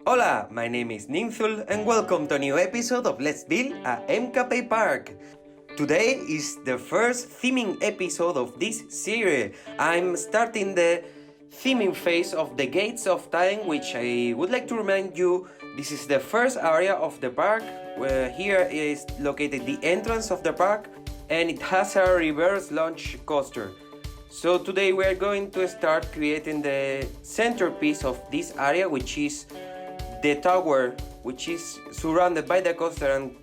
Hola, my name is Ninthul and welcome to a new episode of Let's Build a MKP Park. Today is the first theming episode of this series. I'm starting the theming phase of the Gates of Time, which I would like to remind you, this is the first area of the park. Where here is located the entrance of the park and it has a reverse launch coaster. So today we are going to start creating the centerpiece of this area, which is the tower, which is surrounded by the coaster and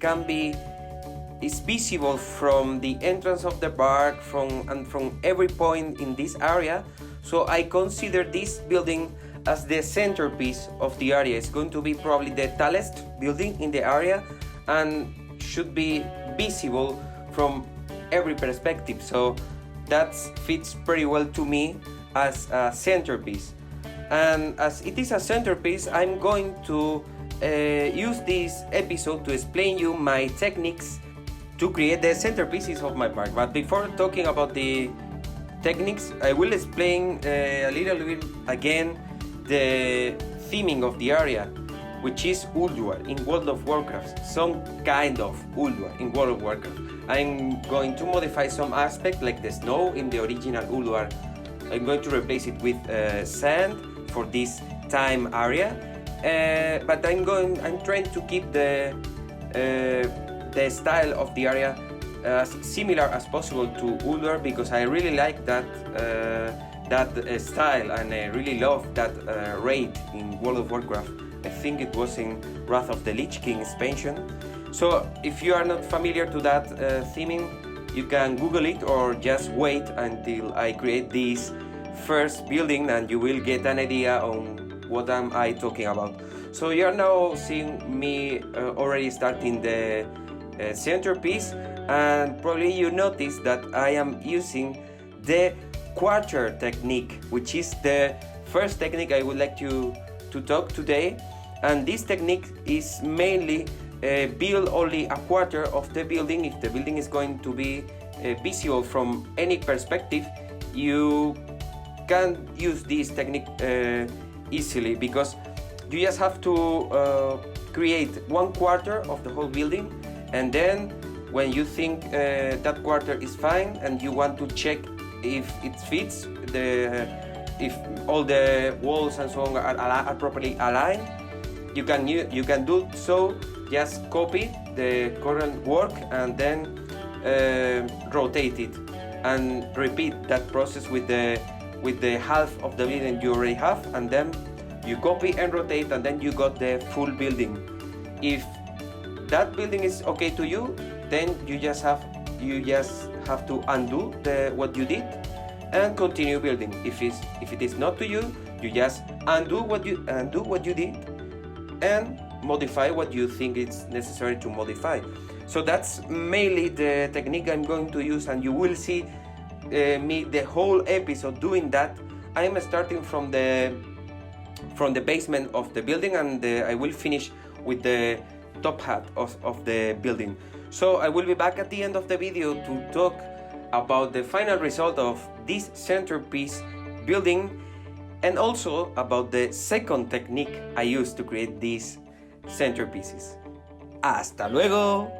is visible from the entrance of the park from every point in this area. So I consider this building as the centerpiece of the area. It's going to be probably the tallest building in the area and should be visible from every perspective. So that fits pretty well to me as a centerpiece. And as it is a centerpiece, I'm going to use this episode to explain you my techniques to create the centerpieces of my park. But before talking about the techniques, I will explain a little bit again the theming of the area, which is Ulduar in World of Warcraft, some kind of Ulduar in World of Warcraft. I'm going to modify some aspect like the snow in the original Ulduar. I'm going to replace it with sand for this time area, but I'm trying to keep the style of the area as similar as possible to Ulduar, because I really like that style, and I really love that raid in World of Warcraft. I think it was in Wrath of the Lich King expansion. So if you are not familiar to that theming, you can Google it or just wait until I create this first building and you will get an idea on what am I talking about. So you are now seeing me already starting the centerpiece, and probably you notice that I am using the quarter technique, which is the first technique I would like to talk today. And this technique is mainly build only a quarter of the building. If the building is going to be visible from any perspective, you can use this technique easily, because you just have to create 1/4 of the whole building, and then when you think that quarter is fine and you want to check if it fits, if all the walls and so on are properly aligned, you can do so. Just copy the current work and then rotate it and repeat that process with the half of the building you already have, and then you copy and rotate, and then you got the full building. If that building is okay to you, then you just have to undo what you did and continue building. If it is not to you, you just undo what you did and modify what you think it's necessary to modify. So that's mainly the technique I'm going to use, and you will see me the whole episode doing that. I'm starting from the basement of the building, and I will finish with the top hat of the building. So I will be back at the end of the video to talk about the final result of this centerpiece building, and also about the second technique I used to create these centerpieces. ¡Hasta luego!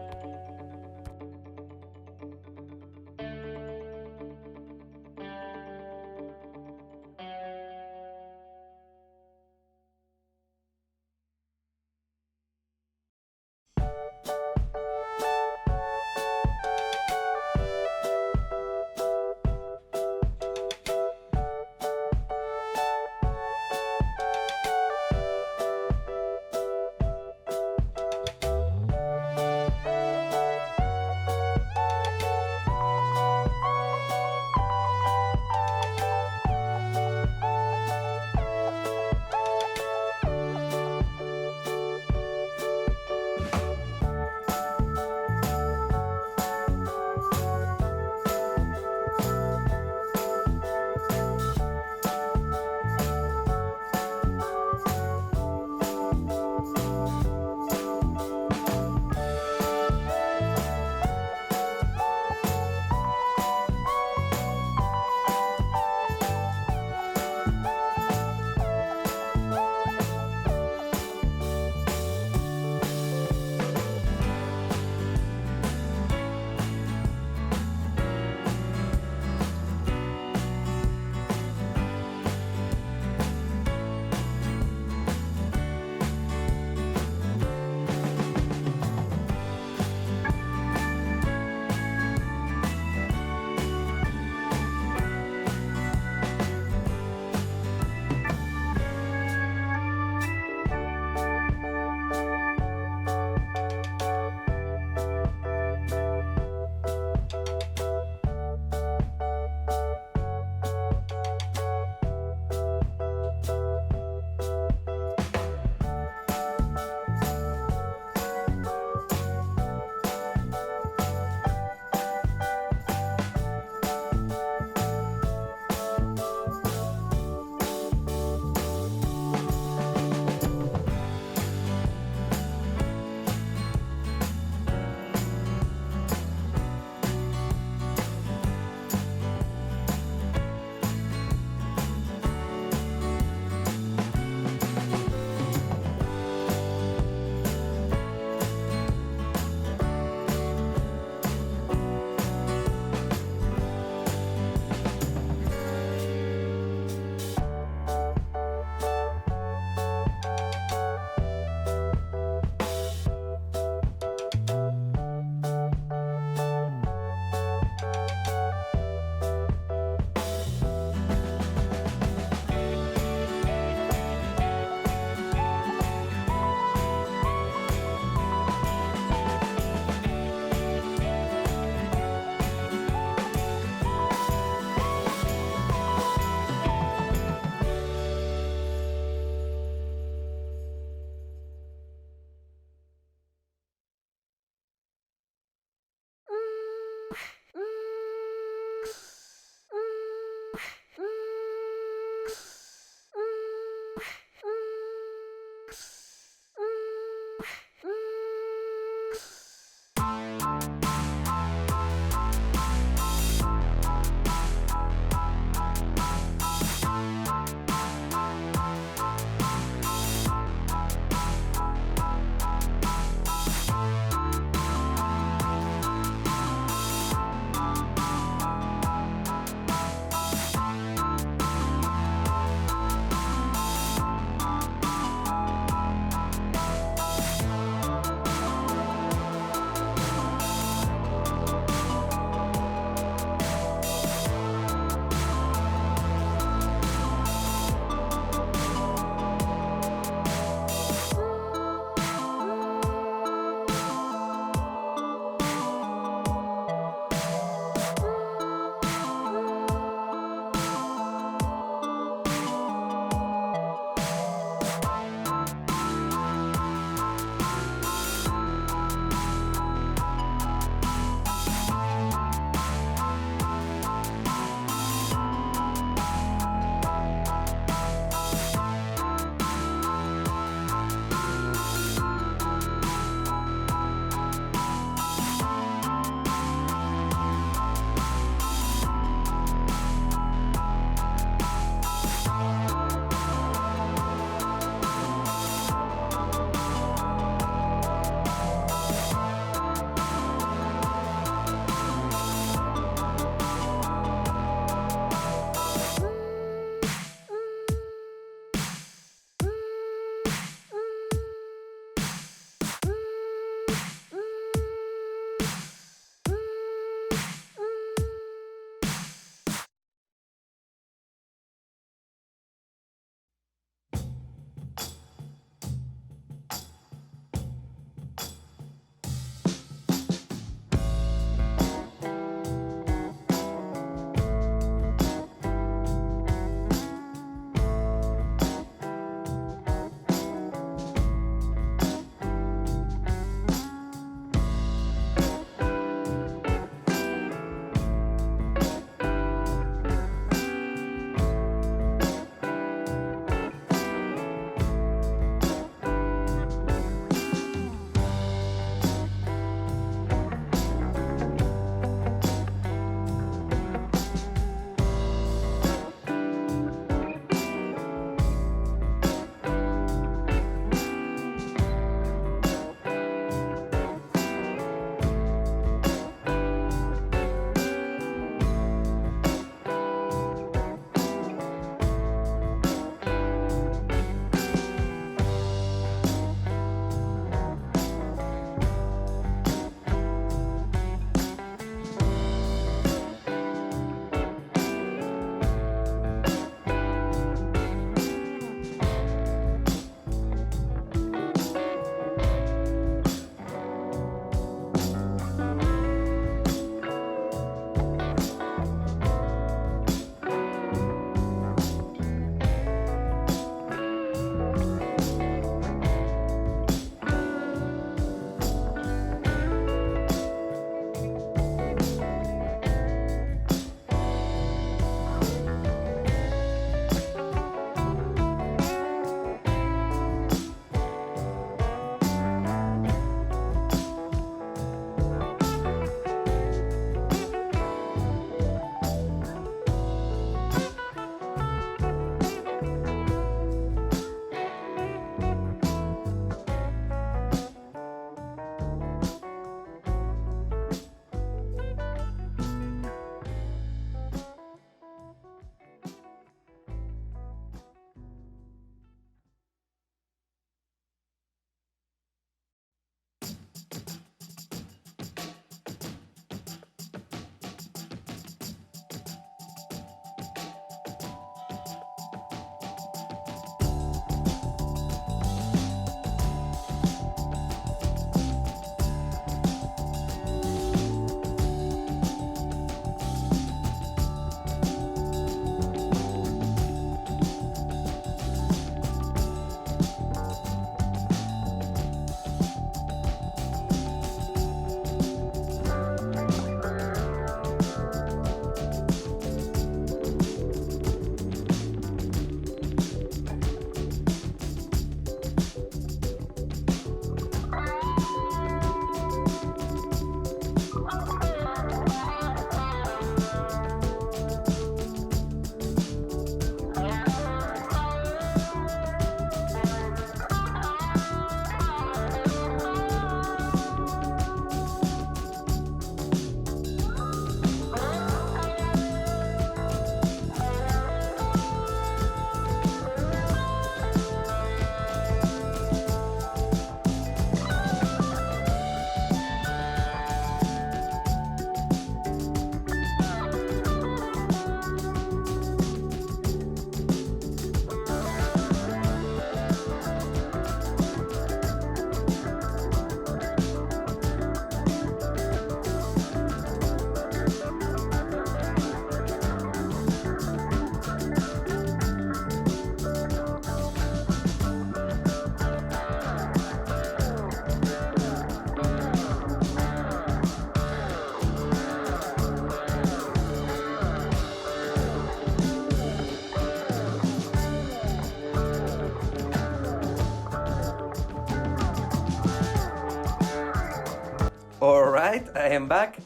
Alright, I am back.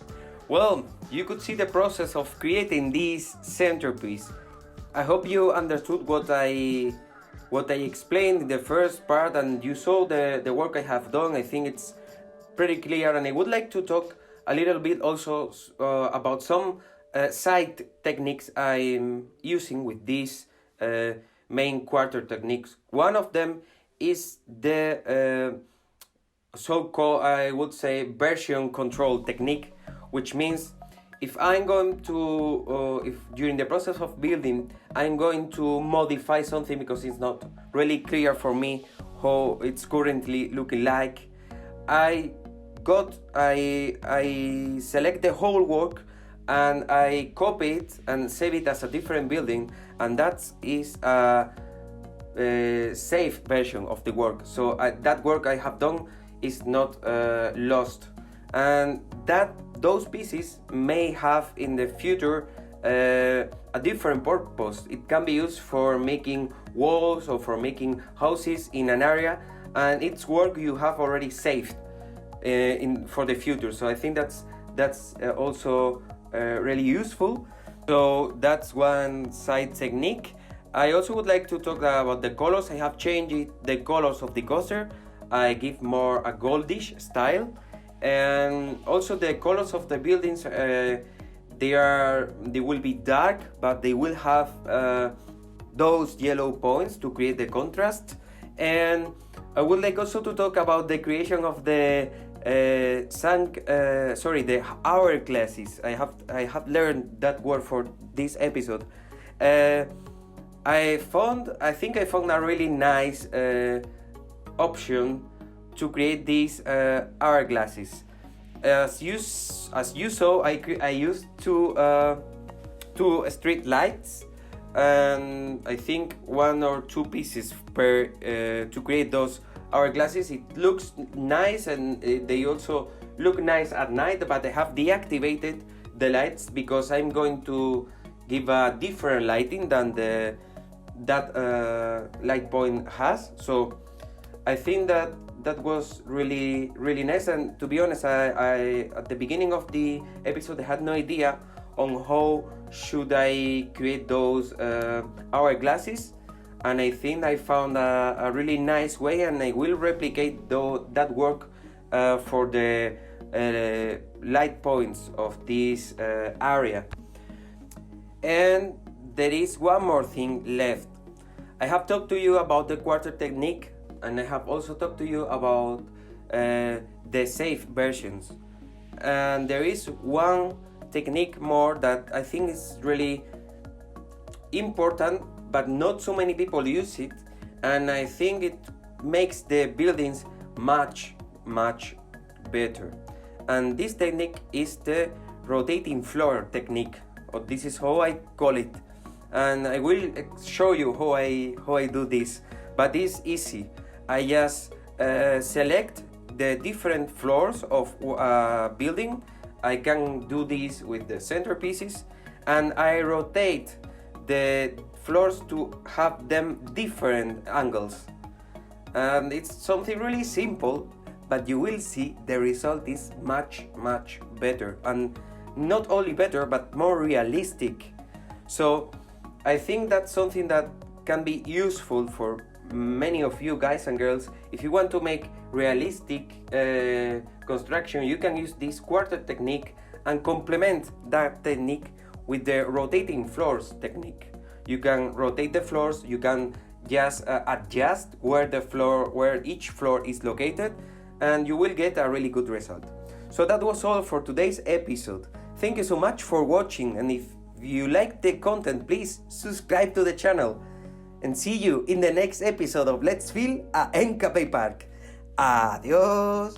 Well, you could see the process of creating this centerpiece. I hope you understood what I explained in the first part, and you saw the work I have done. I think it's pretty clear, and I would like to talk a little bit also about some side techniques I'm using with these main quarter techniques. One of them is the so-called, I would say, version control technique, which means if I'm going to, if during the process of building, I'm going to modify something because it's not really clear for me how it's currently looking like, I select the whole work and I copy it and save it as a different building, and that is a safe version of the work. So that work I have done is not lost, and those pieces may have in the future a different purpose. It can be used for making walls or for making houses in an area, and it's work you have already saved for the future. So I think that's also really useful. So that's one side technique. I also would like to talk about the colors. I have changed the colors of the coaster. I give more a goldish style, and also the colors of the buildings, they will be dark, but they will have those yellow points to create the contrast. And I would like also to talk about the creation of the the hourglasses. I have learned that word for this episode. I think I found a really nice option to create these hourglasses. As you saw, I used two street lights, and I think 1 or 2 pieces per to create those hourglasses. It looks nice, and they also look nice at night, but I have deactivated the lights because I'm going to give a different lighting than that light point has. So I think that was really nice, and to be honest, I at the beginning of the episode I had no idea on how should I create those hourglasses, and I think I found a really nice way, and I will replicate that work for the light points of this area. And there is one more thing left. I have talked to you about the quarter technique, and I have also talked to you about the safe versions. And there is one technique more that I think is really important, but not so many people use it, and I think it makes the buildings much better. And this technique is the rotating floor technique, or this is how I call it, and I will show you how I do this. But it's easy. I just select the different floors of a building. I can do this with the centerpieces, and I rotate the floors to have them different angles. And it's something really simple, but you will see the result is much better, and not only better but more realistic. So I think that's something that can be useful for many of you guys and girls. If you want to make realistic construction, you can use this quarter technique and complement that technique with the rotating floors technique. You can rotate the floors, you can just adjust where each floor is located, and you will get a really good result. So that was all for today's episode. Thank you so much for watching, and if you like the content, please subscribe to the channel, and see you in the next episode of Let's Fill a MKP Park. Adiós.